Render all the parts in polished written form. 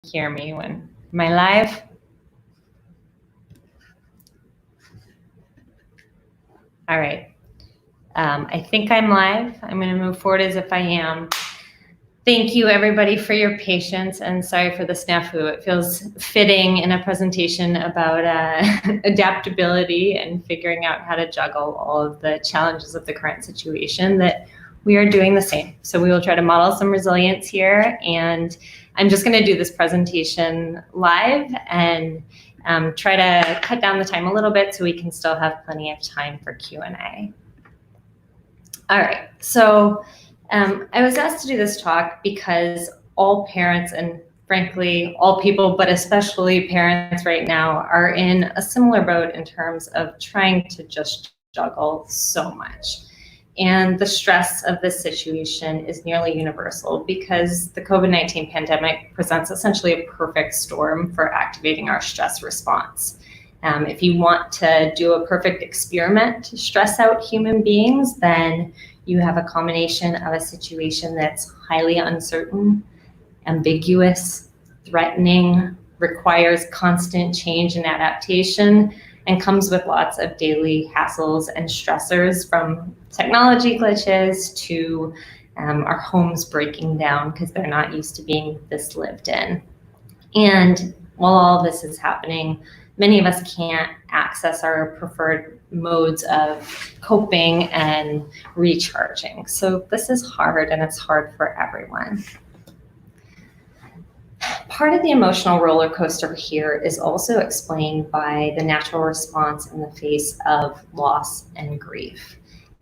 hear me when, am I live? All right. I think I'm live. I'm going to move forward as if I am. Thank you, everybody, for your patience, and sorry for the snafu. It feels fitting in a presentation about adaptability and figuring out how to juggle all of the challenges of the current situation that we are doing the same. So we will try to model some resilience here, and I'm just going to do this presentation live and try to cut down the time a little bit so we can still have plenty of time for Q&A. All right, so I was asked to do this talk because all parents, and frankly, all people, but especially parents right now, are in a similar boat in terms of trying to just juggle so much. And the stress of this situation is nearly universal because the COVID-19 pandemic presents essentially a perfect storm for activating our stress response. If you want to do a perfect experiment to stress out human beings, then you have a combination of a situation that's highly uncertain, ambiguous, threatening, requires constant change and adaptation, and comes with lots of daily hassles and stressors, from technology glitches to our homes breaking down because they're not used to being this lived in. And while all this is happening, many of us can't access our preferred modes of coping and recharging. So this is hard, and it's hard for everyone. Part of the emotional roller coaster here is also explained by the natural response in the face of loss and grief.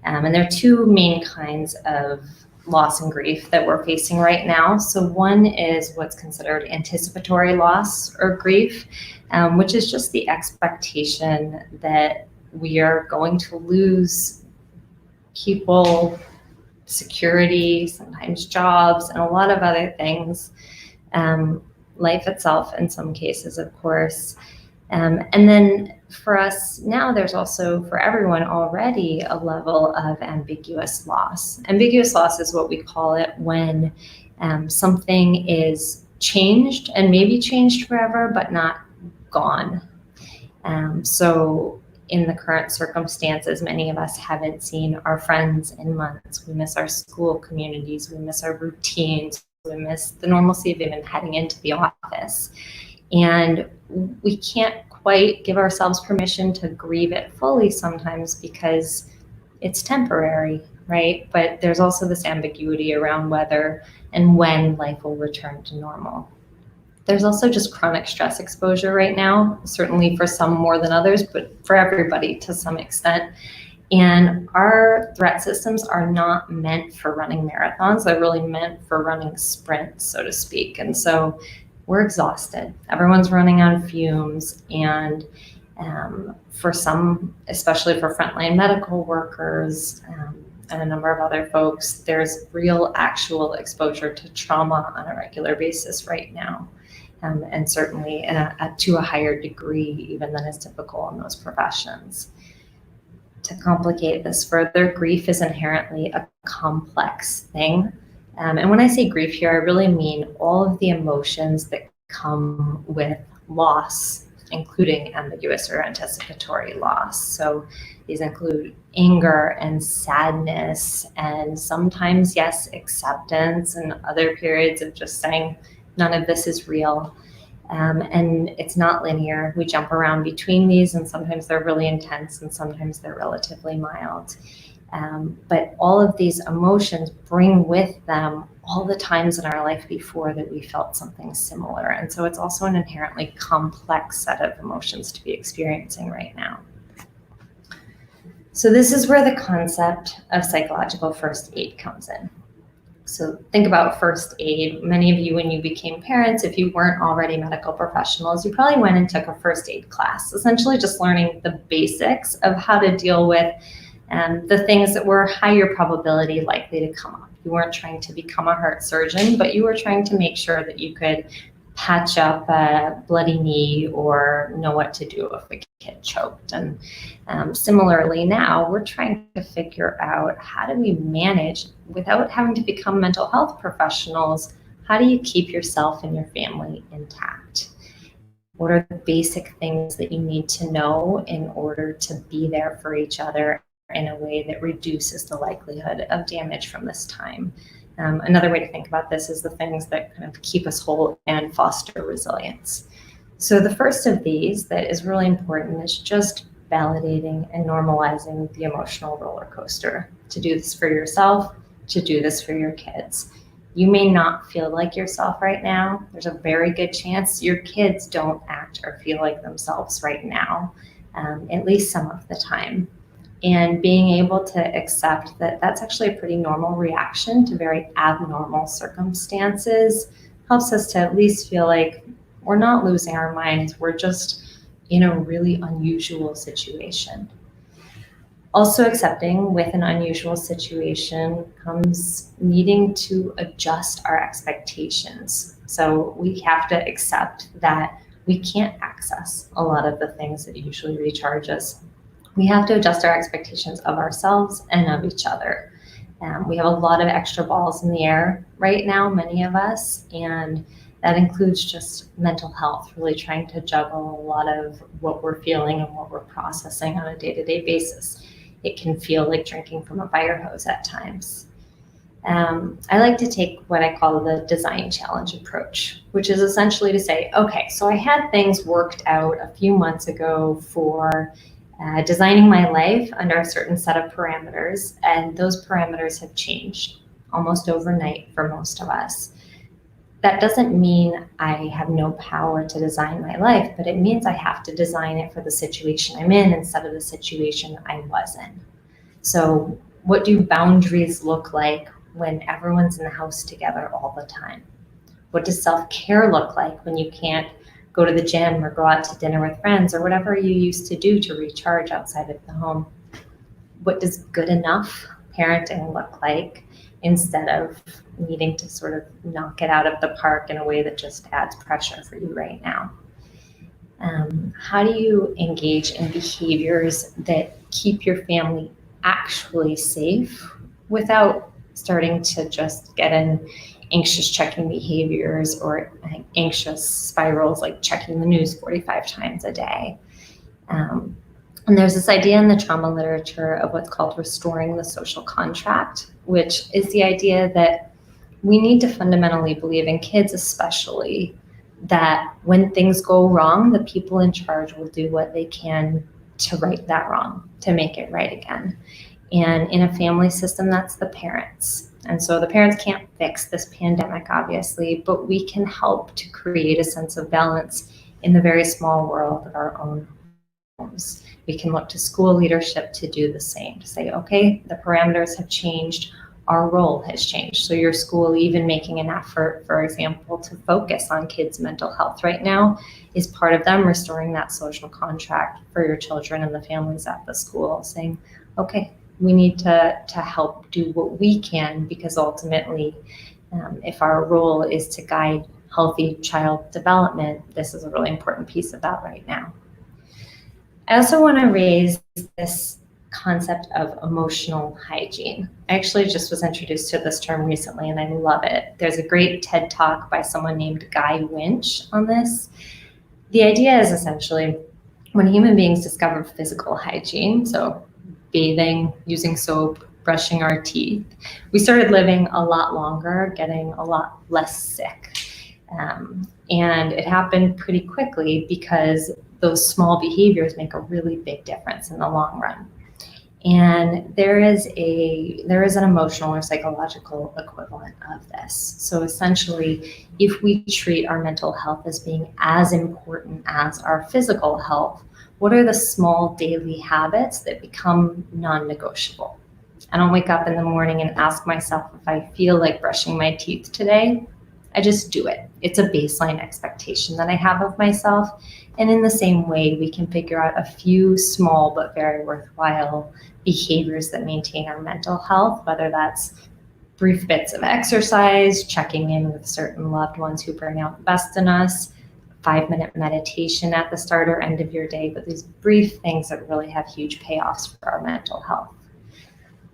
And there are two main kinds of loss and grief that we're facing right now. So one is what's considered anticipatory loss or grief, which is just the expectation that we are going to lose people, security, sometimes jobs, and a lot of other things. Life itself in some cases, of course. And then for us now, there's also for everyone already a level of ambiguous loss. Ambiguous loss is what we call it when something is changed and maybe changed forever, but not gone. So in the current circumstances, many of us haven't seen our friends in months. We miss our school communities, we miss our routines, we miss the normalcy of even heading into the office. And we can't quite give ourselves permission to grieve it fully sometimes because it's temporary, right? But there's also this ambiguity around whether and when life will return to normal. There's also just chronic stress exposure right now, certainly for some more than others, but for everybody to some extent. And our threat systems are not meant for running marathons. They're really meant for running sprints, so to speak. And so we're exhausted. Everyone's running on fumes. And for some, especially for frontline medical workers and a number of other folks, there's real actual exposure to trauma on a regular basis right now. And certainly to a higher degree even than is typical in those professions. To complicate this further, grief is inherently a complex thing. And when I say grief here, I really mean all of the emotions that come with loss, including ambiguous or anticipatory loss. So these include anger and sadness, and sometimes, yes, acceptance, and other periods of just saying, none of this is real. And it's not linear. We jump around between these, and sometimes they're really intense and sometimes they're relatively mild. But all of these emotions bring with them all the times in our life before that we felt something similar. And so it's also an inherently complex set of emotions to be experiencing right now. So this is where the concept of psychological first aid comes in. So think about first aid. Many of you, when you became parents, if you weren't already medical professionals, you probably went and took a first aid class, essentially just learning the basics of how to deal with the things that were higher probability likely to come up. You weren't trying to become a heart surgeon, but you were trying to make sure that you could patch up a bloody knee or know what to do if a kid choked. And similarly now, we're trying to figure out how do we manage, without having to become mental health professionals, how do you keep yourself and your family intact? What are the basic things that you need to know in order to be there for each other in a way that reduces the likelihood of damage from this time? Another way to think about this is the things that kind of keep us whole and foster resilience. So the first of these that is really important is just validating and normalizing the emotional roller coaster. To do this for yourself, to do this for your kids. You may not feel like yourself right now. There's a very good chance your kids don't act or feel like themselves right now, at least some of the time. And being able to accept that that's actually a pretty normal reaction to very abnormal circumstances helps us to at least feel like we're not losing our minds. We're just in a really unusual situation. Also accepting with an unusual situation comes needing to adjust our expectations. So we have to accept that we can't access a lot of the things that usually recharge us. We have to adjust our expectations of ourselves and of each other. We have a lot of extra balls in the air right now, many of us, and that includes just mental health, really trying to juggle a lot of what we're feeling and what we're processing on a day-to-day basis. It can feel like drinking from a fire hose at times. I like to take what I call the design challenge approach, which is essentially to say, okay, so I had things worked out a few months ago for designing my life under a certain set of parameters, and those parameters have changed almost overnight for most of us. That doesn't mean I have no power to design my life, but it means I have to design it for the situation I'm in instead of the situation I was in. So what do boundaries look like when everyone's in the house together all the time? What does self-care look like when you can't go to the gym or go out to dinner with friends or whatever you used to do to recharge outside of the home? What does good enough parenting look like instead of needing to sort of knock it out of the park in a way that just adds pressure for you right now? How do you engage in behaviors that keep your family actually safe without starting to just get in anxious checking behaviors or anxious spirals like checking the news 45 times a day? And there's this idea in the trauma literature of what's called restoring the social contract, which is the idea that we need to fundamentally believe, in kids especially, that when things go wrong, the people in charge will do what they can to right that wrong, to make it right again. And in a family system, that's the parents. And so the parents can't fix this pandemic, obviously, but we can help to create a sense of balance in the very small world of our own homes. We can look to school leadership to do the same, to say, okay, the parameters have changed, our role has changed. So your school even making an effort, for example, to focus on kids' mental health right now is part of them restoring that social contract for your children and the families at the school, saying, okay, we need to help do what we can, because ultimately, if our role is to guide healthy child development, this is a really important piece of that right now. I also want to raise this concept of emotional hygiene. I actually just was introduced to this term recently and I love it. There's a great TED Talk by someone named Guy Winch on this. The idea is essentially when human beings discover physical hygiene, so bathing, using soap, brushing our teeth, we started living a lot longer, getting a lot less sick. And it happened pretty quickly because those small behaviors make a really big difference in the long run. And there is an emotional or psychological equivalent of this. So essentially, if we treat our mental health as being as important as our physical health, what are the small daily habits that become non-negotiable? I don't wake up in the morning and ask myself if I feel like brushing my teeth today. I just do it. It's a baseline expectation that I have of myself. And in the same way, we can figure out a few small but very worthwhile behaviors that maintain our mental health, whether that's brief bits of exercise, checking in with certain loved ones who bring out the best in us, 5-minute meditation at the start or end of your day, but these brief things that really have huge payoffs for our mental health.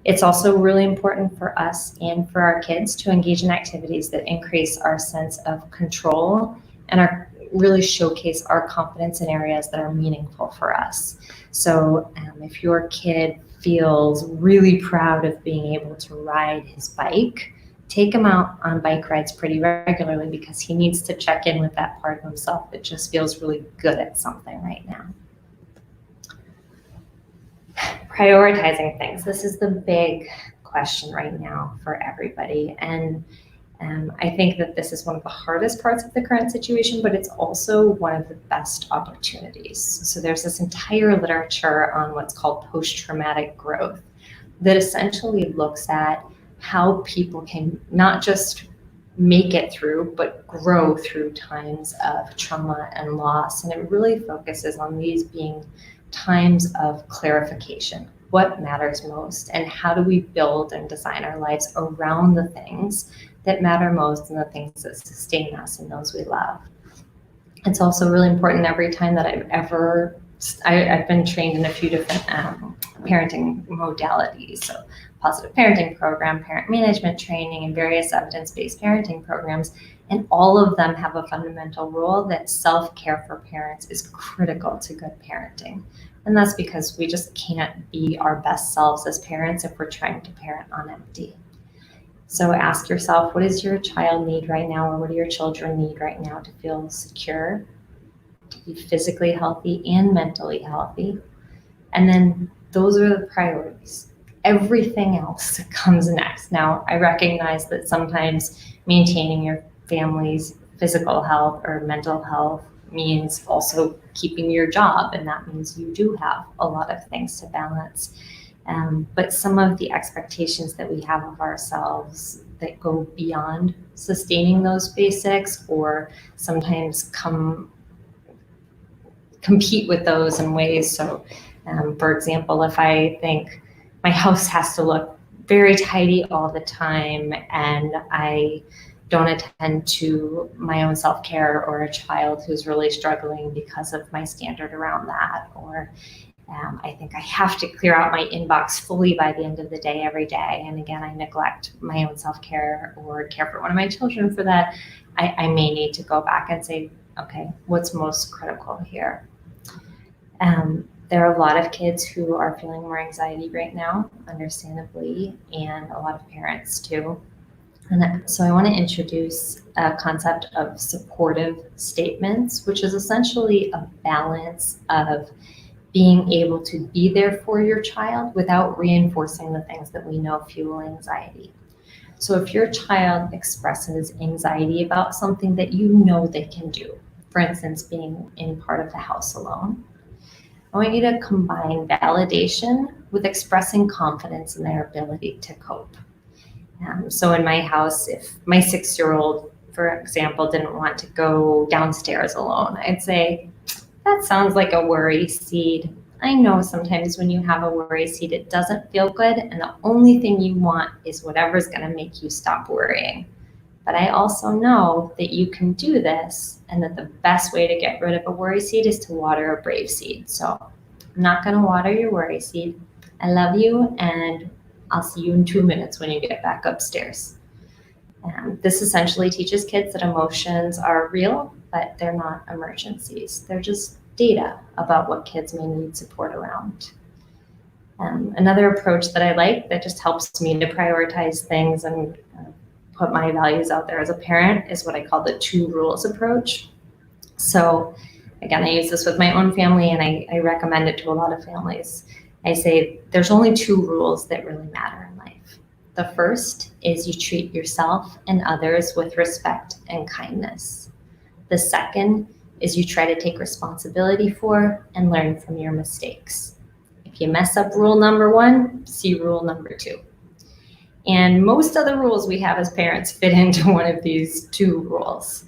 It's also really important for us and for our kids to engage in activities that increase our sense of control and really showcase our confidence in areas that are meaningful for us. So if your kid feels really proud of being able to ride his bike, take him out on bike rides pretty regularly, because he needs to check in with that part of himself that just feels really good at something right now. Prioritizing things. This is the big question right now for everybody. And I think that this is one of the hardest parts of the current situation, but it's also one of the best opportunities. So there's this entire literature on what's called post-traumatic growth that essentially looks at how people can not just make it through, but grow through times of trauma and loss. And it really focuses on these being times of clarification. What matters most, and how do we build and design our lives around the things that matter most and the things that sustain us and those we love. It's also really important every time that I've been trained in a few different parenting modalities. So positive parenting program, parent management training, and various evidence-based parenting programs. And all of them have a fundamental rule that self-care for parents is critical to good parenting. And that's because we just can't be our best selves as parents if we're trying to parent on empty. So ask yourself, what does your child need right now, or what do your children need right now to feel secure, to be physically healthy and mentally healthy? And then those are the priorities. Everything else comes next. Now, I recognize that sometimes maintaining your family's physical health or mental health means also keeping your job, and that means you do have a lot of things to balance. But some of the expectations that we have of ourselves that go beyond sustaining those basics, or sometimes compete with those in ways. So, for example, if I think my house has to look very tidy all the time, and I don't attend to my own self-care, or a child who's really struggling because of my standard around that, or I think I have to clear out my inbox fully by the end of the day every day, and again, I neglect my own self-care or care for one of my children for that, I may need to go back and say, okay, what's most critical here? There are a lot of kids who are feeling more anxiety right now, understandably, and a lot of parents too. And so I want to introduce a concept of supportive statements, which is essentially a balance of being able to be there for your child without reinforcing the things that we know fuel anxiety. So if your child expresses anxiety about something that you know they can do, for instance, being in part of the house alone, I want you to combine validation with expressing confidence in their ability to cope. So in my house, if my 6-year-old, for example, didn't want to go downstairs alone, I'd say, that sounds like a worry seed. I know sometimes when you have a worry seed, it doesn't feel good, and the only thing you want is whatever's going to make you stop worrying. But I also know that you can do this, and that the best way to get rid of a worry seed is to water a brave seed. So I'm not going to water your worry seed. I love you, and I'll see you in 2 minutes when you get back upstairs. This essentially teaches kids that emotions are real, but they're not emergencies. They're just data about what kids may need support around. Another approach that I like that just helps me to prioritize things and put my values out there as a parent is what I call the 2 rules approach. So again, I use this with my own family, and I recommend it to a lot of families. I say there's only 2 rules that really matter in life. The first is you treat yourself and others with respect and kindness. The second is you try to take responsibility for and learn from your mistakes. If you mess up rule number 1, see rule number 2. And most of the rules we have as parents fit into one of these 2 rules.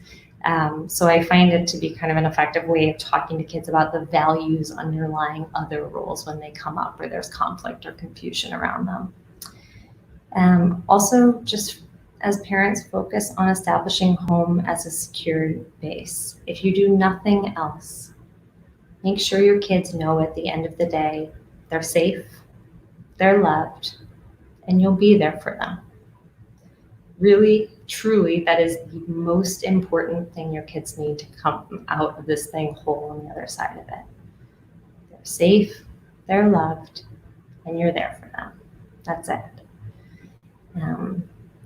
So I find it to be kind of an effective way of talking to kids about the values underlying other rules when they come up or there's conflict or confusion around them. Also, just as parents, focus on establishing home as a secure base. If you do nothing else, make sure your kids know at the end of the day they're safe, they're loved, and you'll be there for them. Really, truly, that is the most important thing your kids need to come out of this thing whole on the other side of it. They're safe, they're loved, and you're there for them. That's it.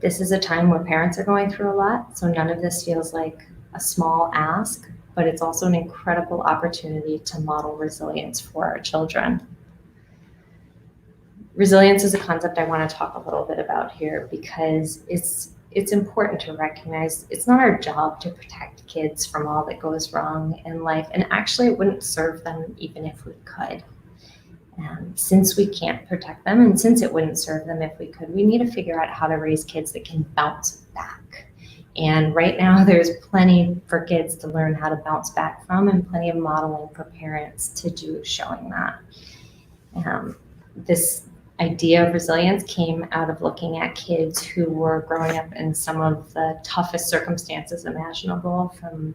This is a time where parents are going through a lot, so none of this feels like a small ask, but it's also an incredible opportunity to model resilience for our children. Resilience is a concept I want to talk a little bit about here because it's important to recognize it's not our job to protect kids from all that goes wrong in life, and actually it wouldn't serve them even if we could. Since we can't protect them, and since it wouldn't serve them if we could, we need to figure out how to raise kids that can bounce back. And right now there's plenty for kids to learn how to bounce back from, and plenty of modeling for parents to do showing that. This idea of resilience came out of looking at kids who were growing up in some of the toughest circumstances imaginable, from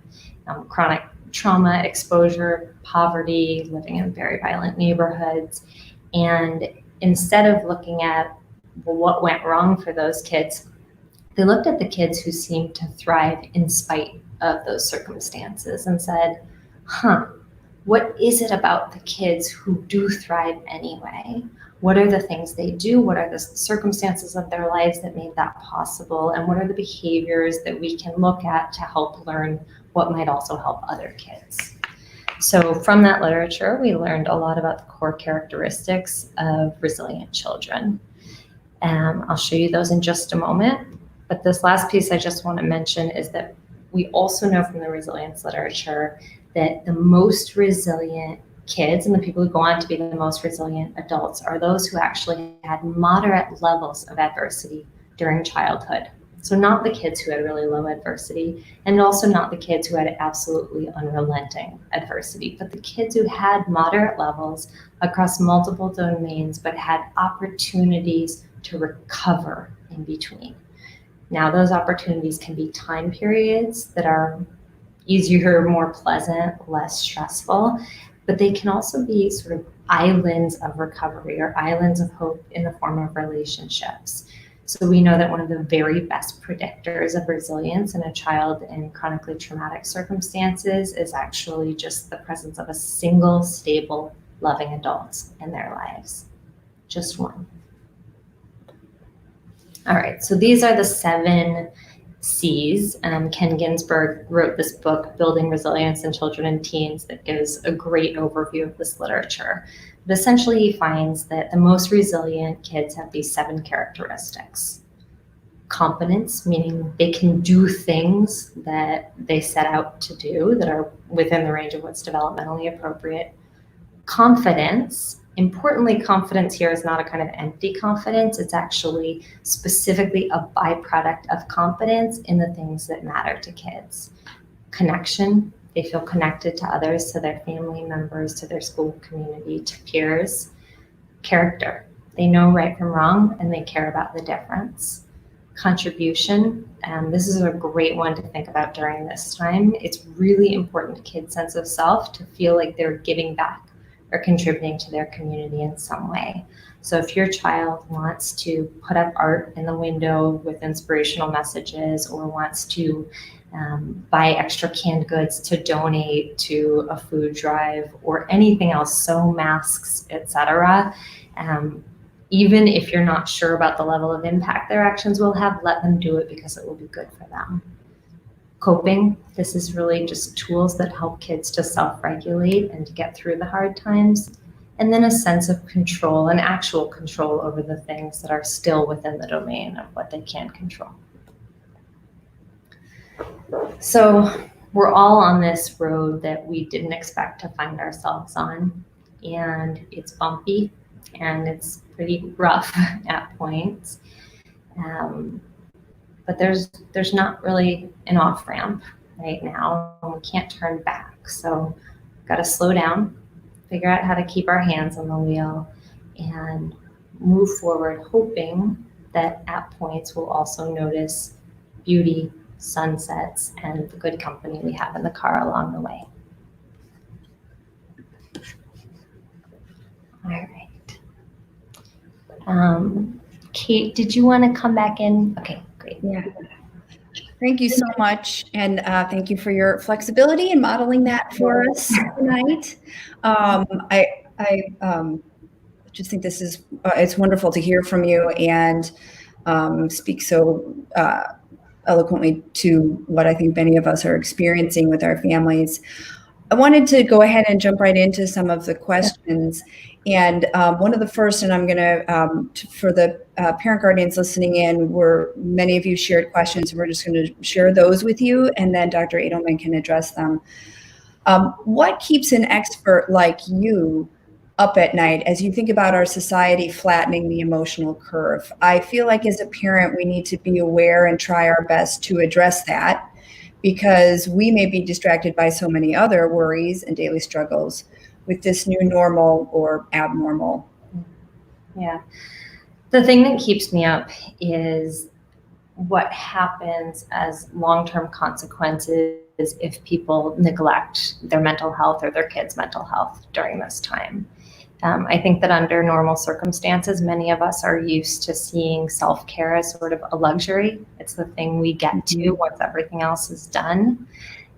chronic trauma, exposure, poverty, living in very violent neighborhoods. And instead of looking at what went wrong for those kids, they looked at the kids who seemed to thrive in spite of those circumstances and said, what is it about the kids who do thrive anyway? What are the things they do? What are the circumstances of their lives that made that possible? And what are the behaviors that we can look at to help learn what might also help other kids? So from that literature, we learned a lot about the core characteristics of resilient children. I'll show you those in just a moment. But this last piece I just want to mention is that we also know from the resilience literature that the most resilient kids and the people who go on to be the most resilient adults are those who actually had moderate levels of adversity during childhood. So not the kids who had really low adversity, and also not the kids who had absolutely unrelenting adversity, but the kids who had moderate levels across multiple domains, but had opportunities to recover in between. Now, those opportunities can be time periods that are easier, more pleasant, less stressful, but they can also be sort of islands of recovery or islands of hope in the form of relationships. So we know that one of the very best predictors of resilience in a child in chronically traumatic circumstances is actually just the presence of a single, stable, loving adult in their lives. Just one. All right, so these are the 7 C's. Ken Ginsberg wrote this book, Building Resilience in Children and Teens, that gives a great overview of this literature. But essentially, he finds that the most resilient kids have these 7 characteristics. Competence, meaning they can do things that they set out to do that are within the range of what's developmentally appropriate. Confidence. Importantly, confidence here is not a kind of empty confidence. It's actually specifically a byproduct of competence in the things that matter to kids. Connection. They feel connected to others, to their family members, to their school community, to peers. Character. They know right from wrong and they care about the difference. Contribution. This is a great one to think about during this time. It's really important to kids' sense of self to feel like they're giving back or contributing to their community in some way. So if your child wants to put up art in the window with inspirational messages, or wants to buy extra canned goods to donate to a food drive, or anything else, sew masks, etc., even if you're not sure about the level of impact their actions will have, let them do it because it will be good for them. Coping, this is really just tools that help kids to self-regulate and to get through the hard times. And then a sense of control, and actual control over the things that are still within the domain of what they can control. So we're all on this road that we didn't expect to find ourselves on, and it's bumpy and it's pretty rough at points. But there's not really an off-ramp right now. We can't turn back. So we've got to slow down, figure out how to keep our hands on the wheel, and move forward, hoping that at points we'll also notice beauty, sunsets, and the good company we have in the car along the way. All right. Kate, did you want to come back in? Okay, great. Yeah. Thank you so much. And thank you for your flexibility in modeling that for us tonight. I just think this is, it's wonderful to hear from you and speak so eloquently to what I think many of us are experiencing with our families. I wanted to go ahead and jump right into some of the questions. And one of the first, and I'm going to, for the parent guardians listening in, where many of you shared questions, we're just going to share those with you, and then Dr. Adelman can address them. What keeps an expert like you up at night as you think about our society flattening the emotional curve? I feel like as a parent, we need to be aware and try our best to address that, because we may be distracted by so many other worries and daily struggles with this new normal or abnormal. Yeah. The thing that keeps me up is what happens as long-term consequences if people neglect their mental health or their kids' mental health during this time. I think that under normal circumstances, many of us are used to seeing self-care as sort of a luxury. It's the thing we get to once everything else is done.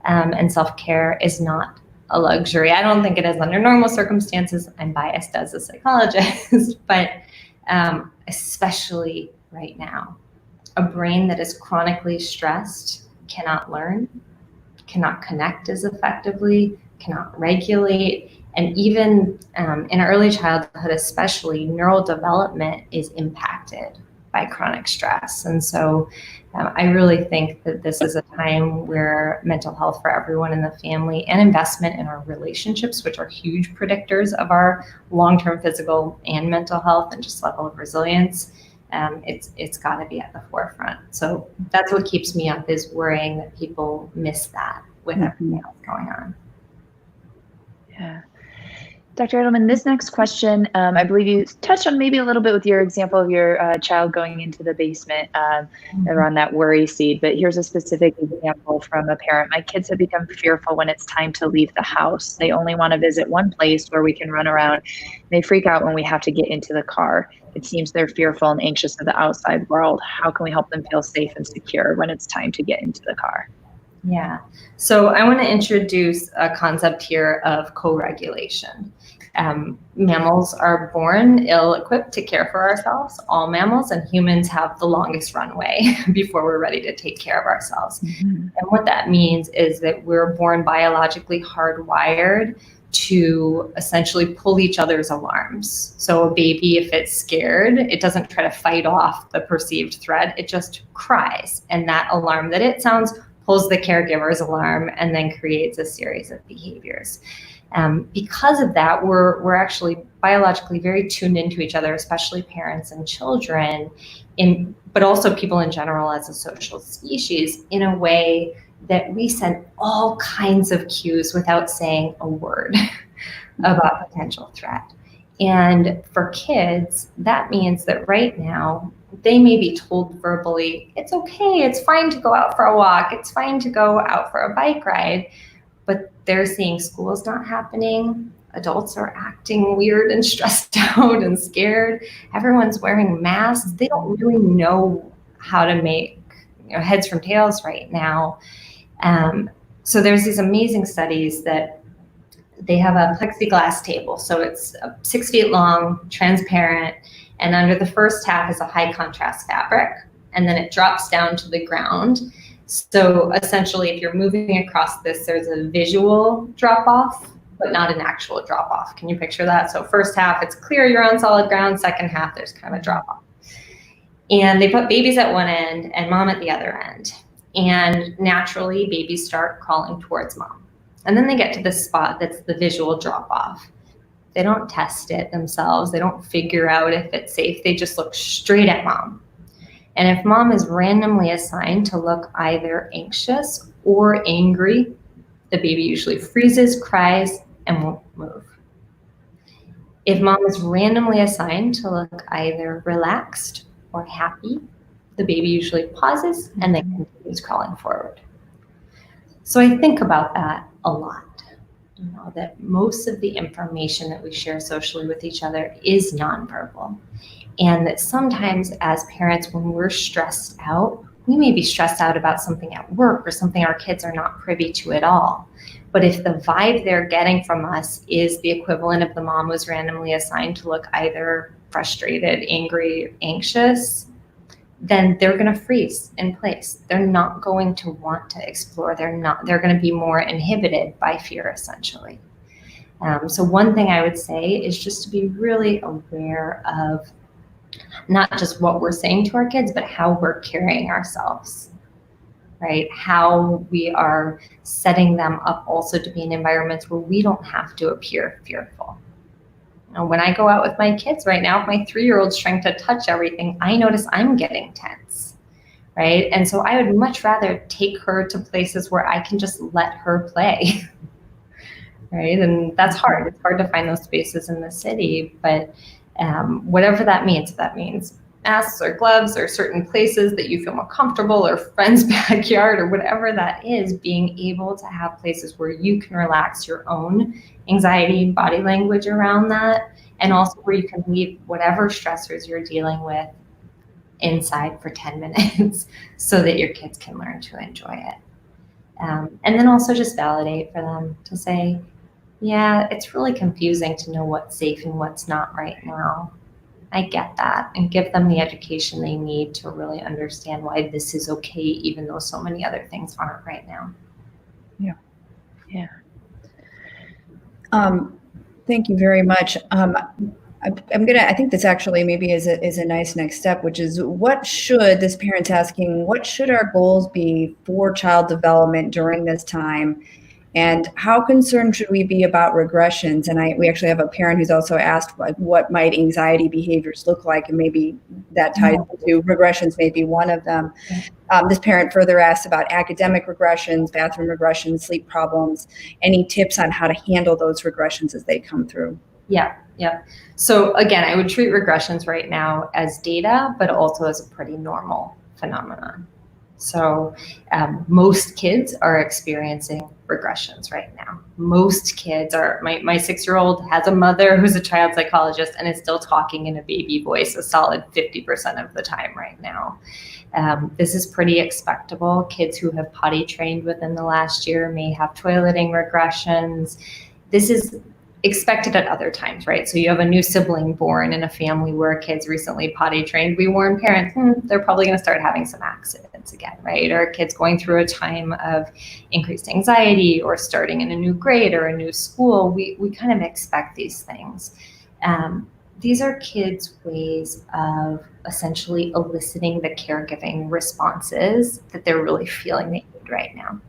And self-care is not a luxury. I don't think it is under normal circumstances. I'm biased as a psychologist, but especially right now. A brain that is chronically stressed cannot learn, cannot connect as effectively, cannot regulate, and even in early childhood especially, neural development is impacted by chronic stress. And so I really think that this is a time where mental health for everyone in the family and investment in our relationships, which are huge predictors of our long-term physical and mental health and just level of resilience, it's got to be at the forefront. So that's what keeps me up, is worrying that people miss that with everything else going on. Yeah. Dr. Adelman, this next question, I believe you touched on maybe a little bit with your example of your child going into the basement around that worry seed, but here's a specific example from a parent. My kids have become fearful when it's time to leave the house. They only want to visit one place where we can run around. They freak out when we have to get into the car. It seems they're fearful and anxious of the outside world. How can we help them feel safe and secure when it's time to get into the car? Yeah, so I want to introduce a concept here of co-regulation. Mammals are born ill-equipped to care for ourselves, all mammals, and humans have the longest runway before we're ready to take care of ourselves. And what that means is that we're born biologically hardwired to essentially pull each other's alarms. So a baby, if it's scared, it doesn't try to fight off the perceived threat, it just cries. And that alarm that it sounds pulls the caregiver's alarm and then creates a series of behaviors. Because of that, we're actually biologically very tuned into each other, especially parents and children, but also people in general as a social species, in a way that we send all kinds of cues without saying a word about potential threat. And for kids, that means that right now, they may be told verbally, it's okay, it's fine to go out for a walk, it's fine to go out for a bike ride, but they're seeing school's not happening, adults are acting weird and stressed out and scared, everyone's wearing masks, they don't really know how to make heads from tails right now. So there's these amazing studies that they have a plexiglass table, so it's 6 feet long, transparent, and under the first half is a high contrast fabric, and then it drops down to the ground. So essentially, if you're moving across this, there's a visual drop off, but not an actual drop off. Can you picture that? So first half, it's clear you're on solid ground. Second half, there's kind of a drop off. And they put babies at one end and mom at the other end. And naturally, babies start crawling towards mom. And then they get to this spot that's the visual drop off. They don't test it themselves. They don't figure out if it's safe. They just look straight at mom. And if mom is randomly assigned to look either anxious or angry, the baby usually freezes, cries, and won't move. If mom is randomly assigned to look either relaxed or happy, the baby usually pauses and then continues crawling forward. So I think about that a lot. You know, that most of the information that we share socially with each other is nonverbal. And that sometimes as parents, when we're stressed out, we may be stressed out about something at work or something our kids are not privy to at all. But if the vibe they're getting from us is the equivalent of the mom was randomly assigned to look either frustrated, angry, anxious, then they're going to freeze in place. They're not going to want to explore. They're going to be more inhibited by fear, essentially. So one thing I would say is just to be really aware of not just what we're saying to our kids, but how we're carrying ourselves, right? How we are setting them up also to be in environments where we don't have to appear fearful. When I go out with my kids right now, if my 3-year-old's trying to touch everything, I notice I'm getting tense, right? And so I would much rather take her to places where I can just let her play, right? And that's hard. It's hard to find those spaces in the city, but whatever that means, if that means masks or gloves or certain places that you feel more comfortable or friend's backyard or whatever that is, being able to have places where you can relax your own anxiety body language around that, and also where you can leave whatever stressors you're dealing with inside for 10 minutes so that your kids can learn to enjoy it. And then also just validate for them to say, yeah, it's really confusing to know what's safe and what's not right now. I get that, and give them the education they need to really understand why this is okay, even though so many other things aren't right now. Yeah. Yeah. Thank you very much. I think this actually maybe is a nice next step, which is this parent's asking, what should our goals be for child development during this time? And how concerned should we be about regressions? And we actually have a parent who's also asked what might anxiety behaviors look like, and maybe that ties into regressions, maybe one of them. This parent further asks about academic regressions, bathroom regressions, sleep problems. Any tips on how to handle those regressions as they come through? Yeah. So again, I would treat regressions right now as data, but also as a pretty normal phenomenon. So most kids are experiencing regressions right now. Most kids are, my 6-year-old has a mother who's a child psychologist and is still talking in a baby voice a solid 50% of the time right now. This is pretty expectable. Kids who have potty trained within the last year may have toileting regressions. This is expected at other times, right? So you have a new sibling born in a family where kids recently potty trained. We warn parents, they're probably going to start having some accidents again, right? Or kids going through a time of increased anxiety or starting in a new grade or a new school. We kind of expect these things. These are kids' ways of essentially eliciting the caregiving responses that they're really feeling they need right now.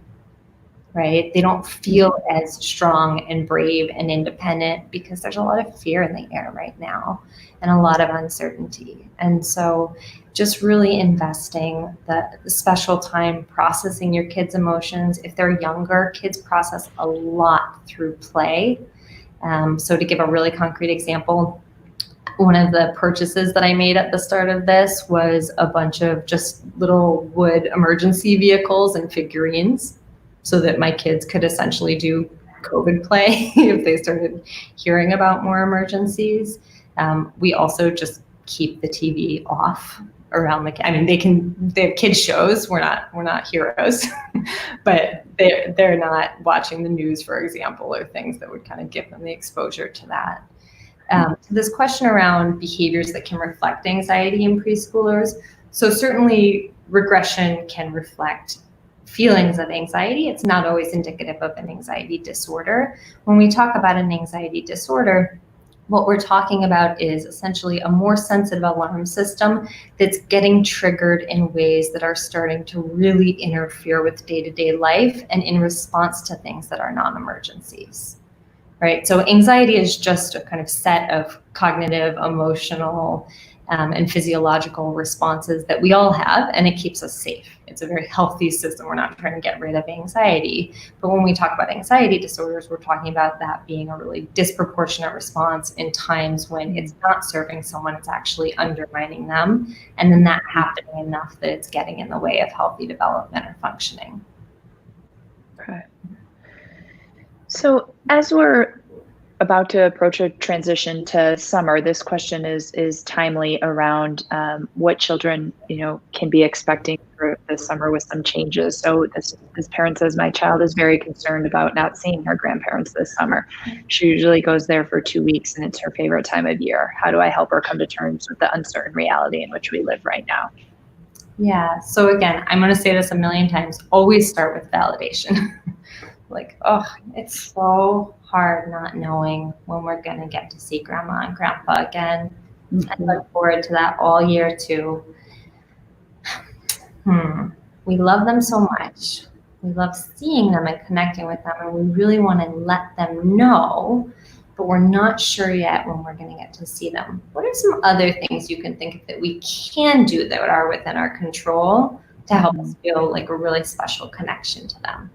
Right? They don't feel as strong and brave and independent because there's a lot of fear in the air right now and a lot of uncertainty. And so just really investing the special time processing your kids' emotions. If they're younger, kids process a lot through play. So to give a really concrete example, one of the purchases that I made at the start of this was a bunch of just little wood emergency vehicles and figurines, so that my kids could essentially do COVID play if they started hearing about more emergencies. We also just keep the TV off around they have kids shows. We're not heroes, but they're not watching the news, for example, or things that would kind of give them the exposure to that. This question around behaviors that can reflect anxiety in preschoolers. So certainly regression can reflect feelings of anxiety. It's not always indicative of an anxiety disorder. When we talk about an anxiety disorder, what we're talking about is essentially a more sensitive alarm system that's getting triggered in ways that are starting to really interfere with day-to-day life and in response to things that are non-emergencies, right? So anxiety is just a kind of set of cognitive, emotional, and physiological responses that we all have, and it keeps us safe. It's a very healthy system. We're not trying to get rid of anxiety. But when we talk about anxiety disorders, we're talking about that being a really disproportionate response in times when it's not serving someone, it's actually undermining them. And then that happening enough that it's getting in the way of healthy development or functioning. Okay. So as we're about to approach a transition to summer, this question is timely around what children, can be expecting for this summer with some changes. So this parent says, my child is very concerned about not seeing her grandparents this summer. She usually goes there for 2 weeks and it's her favorite time of year. How do I help her come to terms with the uncertain reality in which we live right now? Yeah, so again, I'm going to say this a million times, always start with validation. Like, oh, it's so hard not knowing when we're going to get to see grandma and grandpa again. I look forward to that all year too. We love them so much. We love seeing them and connecting with them, and we really want to let them know, but we're not sure yet when we're going to get to see them. What are some other things you can think of that we can do that are within our control to help us feel like a really special connection to them?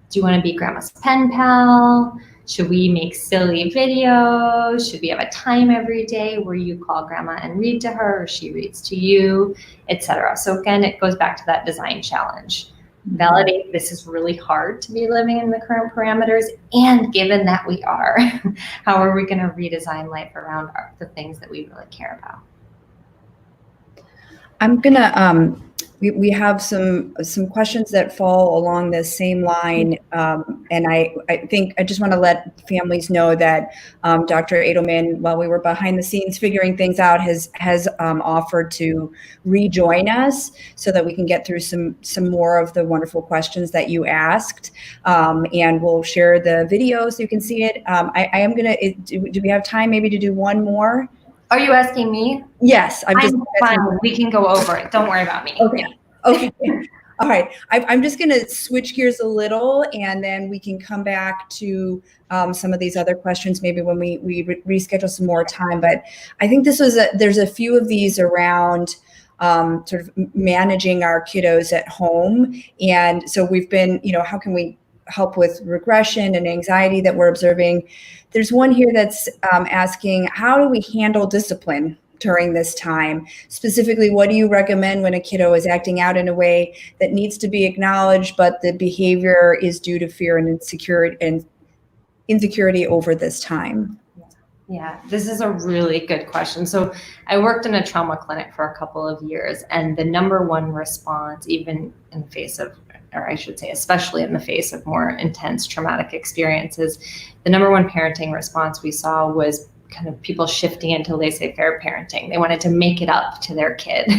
Do you want to be grandma's pen pal? Should we make silly videos? Should we have a time every day where you call grandma and read to her, or she reads to you, etc.? So again, it goes back to that design challenge. Validate this is really hard to be living in the current parameters, and given that we are, how are we going to redesign life around the things that we really care about? I'm gonna we have some questions that fall along the same line, and I think I just want to let families know that Dr. Adelman, while we were behind the scenes figuring things out, has offered to rejoin us so that we can get through some more of the wonderful questions that you asked, and we'll share the video so you can see it. I am gonna. Do we have time maybe to do one more? Are you asking me? Yes, I'm fine. We can go over it. Don't worry about me. Okay. All right. I'm just going to switch gears a little, and then we can come back to some of these other questions maybe when we reschedule some more time. But I think there's a few of these around sort of managing our kiddos at home. And so we've been, how can we help with regression and anxiety that we're observing? There's one here that's asking, how do we handle discipline during this time? Specifically, what do you recommend when a kiddo is acting out in a way that needs to be acknowledged, but the behavior is due to fear and insecurity over this time? Yeah, this is a really good question. So I worked in a trauma clinic for a couple of years, and the number one response, even in the face of, or I should say, especially in the face of more intense traumatic experiences, the number one parenting response we saw was kind of people shifting into laissez-faire parenting. They wanted to make it up to their kid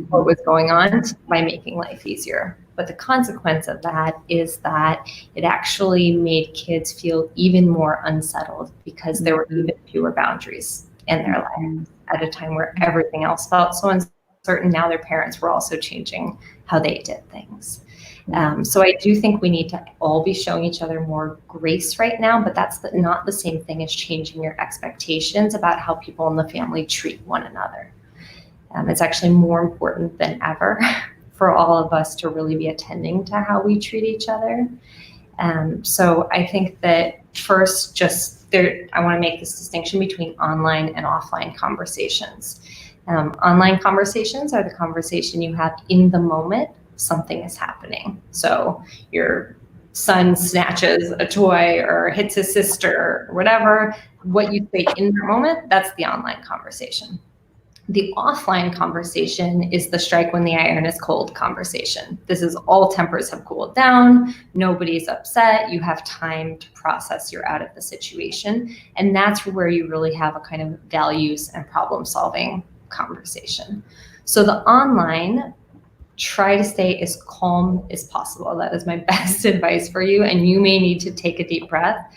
what was going on by making life easier. But the consequence of that is that it actually made kids feel even more unsettled because there were even fewer boundaries in their life at a time where everything else felt so uncertain. Now their parents were also changing how they did things. So I do think we need to all be showing each other more grace right now, but that's not the same thing as changing your expectations about how people in the family treat one another. It's actually more important than ever for all of us to really be attending to how we treat each other. So I think that first, I want to make this distinction between online and offline conversations. Online conversations are the conversation you have in the moment something is happening. So your son snatches a toy or hits his sister or whatever, what you say in the moment, that's the online conversation. The offline conversation is the strike when the iron is cold conversation. This is all tempers have cooled down. Nobody's upset. You have time to process. You're out of the situation. And that's where you really have a kind of values and problem solving conversation. So the online, try to stay as calm as possible. That is my best advice for you. And you may need to take a deep breath.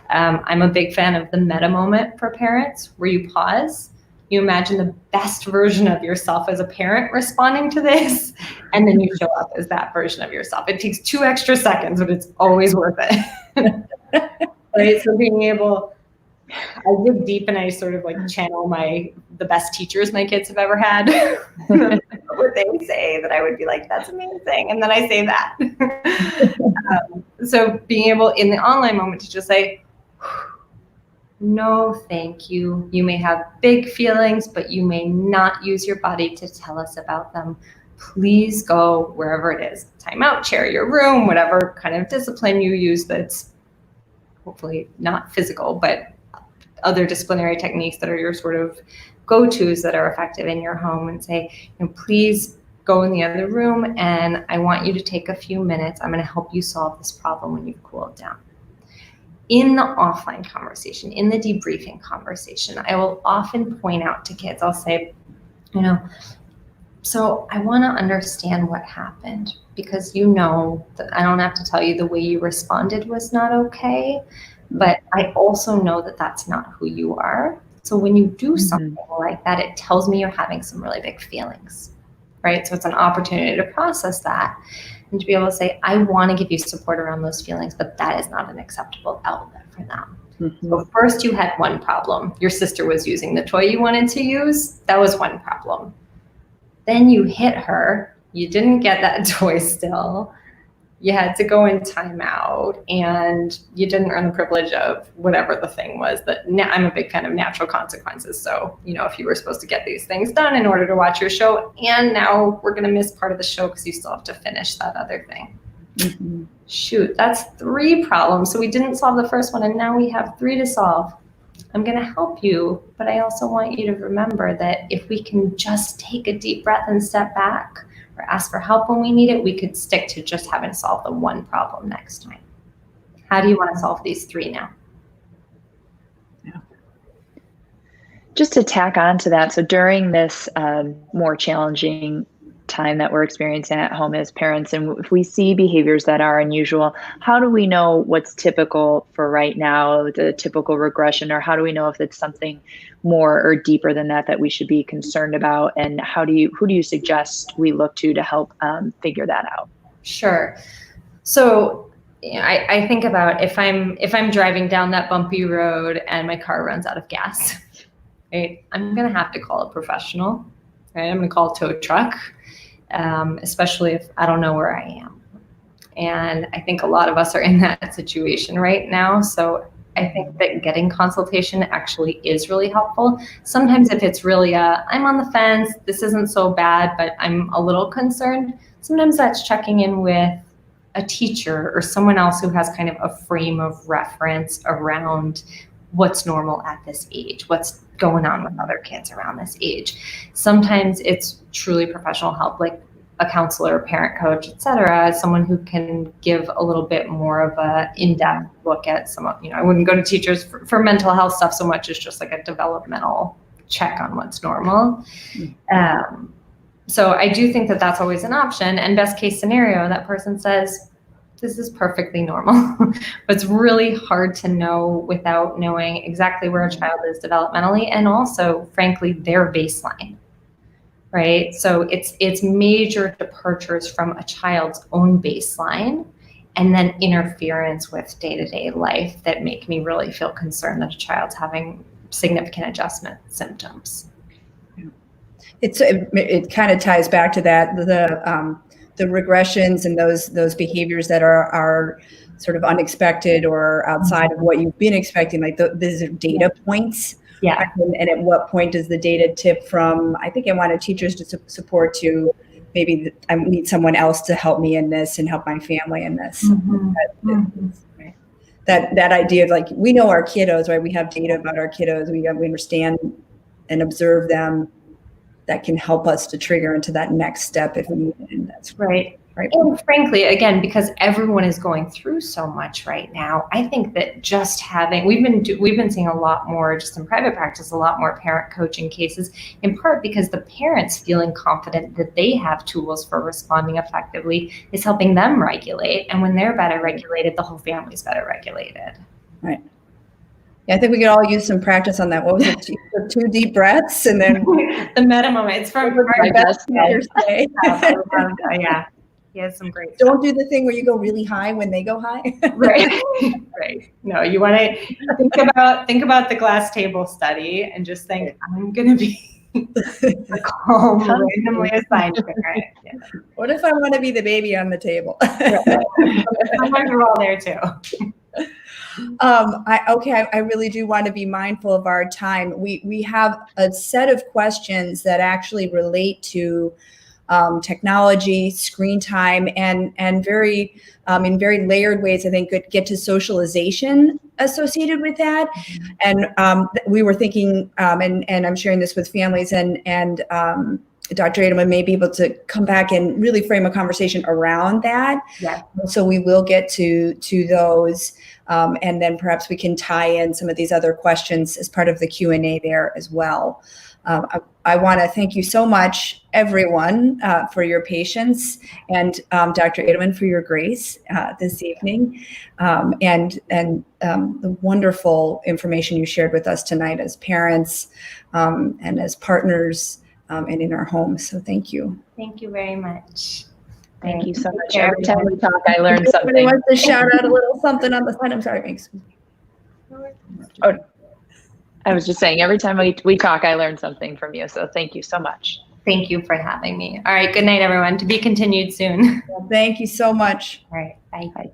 I'm a big fan of the meta moment for parents, where you pause, you imagine the best version of yourself as a parent responding to this, and then you show up as that version of yourself. It takes 2 extra seconds, but it's always worth it. Right? So being able, I dig deep and I sort of like channel the best teachers my kids have ever had. What they say, that I would be like, that's amazing. And then I say that. So being able in the online moment to just say, no, thank you. You may have big feelings, but you may not use your body to tell us about them. Please go wherever it is. Time out, share your room, whatever kind of discipline you use that's hopefully not physical, but other disciplinary techniques that are your sort of go-tos that are effective in your home, and say, please go in the other room and I want you to take a few minutes. I'm going to help you solve this problem when you've cooled down. In the offline conversation, in the debriefing conversation, I will often point out to kids, I'll say, so I want to understand what happened, because that I don't have to tell you the way you responded was not okay, but I also know that that's not who you are. So when you do something like that, it tells me you're having some really big feelings, right? So it's an opportunity to process that and to be able to say, I want to give you support around those feelings, but that is not an acceptable outlet for them. So first you had one problem. Your sister was using the toy you wanted to use. That was one problem. Then you hit her. You didn't get that toy still. You had to go in timeout, and you didn't earn the privilege of whatever the thing was. I'm a big fan of natural consequences. So, if you were supposed to get these things done in order to watch your show, and now we're going to miss part of the show because you still have to finish that other thing. Shoot, that's 3 problems. So we didn't solve the first one, and now we have 3 to solve. I'm going to help you, but I also want you to remember that if we can just take a deep breath and step back, or ask for help when we need it, we could stick to just having to solve the one problem next time. How do you want to solve these 3 now? Just to tack on to that, so during this more challenging time that we're experiencing at home as parents, and if we see behaviors that are unusual, how do we know what's typical for right now, the typical regression, or how do we know if it's something more or deeper than that we should be concerned about? And who do you suggest we look to help figure that out? Sure. So I think about if I'm driving down that bumpy road and my car runs out of gas, right? I'm going to have to call a professional, right? I'm going to call a tow truck. Especially if I don't know where I am. And I think a lot of us are in that situation right now. So I think that getting consultation actually is really helpful. Sometimes if it's really I'm on the fence, this isn't so bad, but I'm a little concerned. Sometimes that's checking in with a teacher or someone else who has kind of a frame of reference around what's normal at this age, what's going on with other kids around this age. Sometimes it's truly professional help, like a counselor, a parent coach, et cetera, someone who can give a little bit more of a in-depth look at I wouldn't go to teachers for mental health stuff so much as just like a developmental check on what's normal. So I do think that that's always an option. And best case scenario, that person says, this is perfectly normal. But it's really hard to know without knowing exactly where a child is developmentally, and also, frankly, their baseline, right? So it's major departures from a child's own baseline and then interference with day-to-day life that make me really feel concerned that a child's having significant adjustment symptoms. It kind of ties back to that, the regressions and those behaviors that are sort of unexpected or outside of what you've been expecting, like these are data points. Yeah. And at what point does the data tip from, I think I wanted teachers to support, to maybe I need someone else to help me in this and help my family in this. That idea of, like, we know our kiddos, right? We have data about our kiddos. We understand and observe them. That can help us to trigger into that next step if we need it. And that's right. And frankly, again, because everyone is going through so much right now, I think that just having, we've been seeing a lot more, just in private practice, a lot more parent coaching cases, in part because the parents feeling confident that they have tools for responding effectively is helping them regulate. And when they're better regulated, the whole family's better regulated. Right. Yeah, I think we could all use some practice on that. What was it? 2 deep breaths, and then the meta moment. It's from my best day. Yeah. He has some great Don't do the thing where you go really high when they go high. Right. Right. No, you want to think about the glass table study and just think, I'm going to be the calm, randomly assigned parent. Yeah. What if I want to be the baby on the table? Sometimes we're all there too. I really do want to be mindful of our time. We have a set of questions that actually relate to technology, screen time, and very in very layered ways, I think, get to socialization associated with that. And we were thinking, and I'm sharing this with families, and Dr. Adelman may be able to come back and really frame a conversation around that. Yeah. So we will get to those, and then perhaps we can tie in some of these other questions as part of the Q&A there as well. I want to thank you so much, everyone, for your patience, and Dr. Adelman for your grace this evening, and the wonderful information you shared with us tonight as parents and as partners and in our homes. So thank you. Thank you very much. Thank you so much. Every time we talk, I learn something. Somebody wants to shout out a little something on the side. I'm sorry. Excuse me. Oh, I was just saying, every time we talk, I learn something from you. So thank you so much. Thank you for having me. All right. Good night, everyone. To be continued soon. Well, thank you so much. All right. Bye. Bye.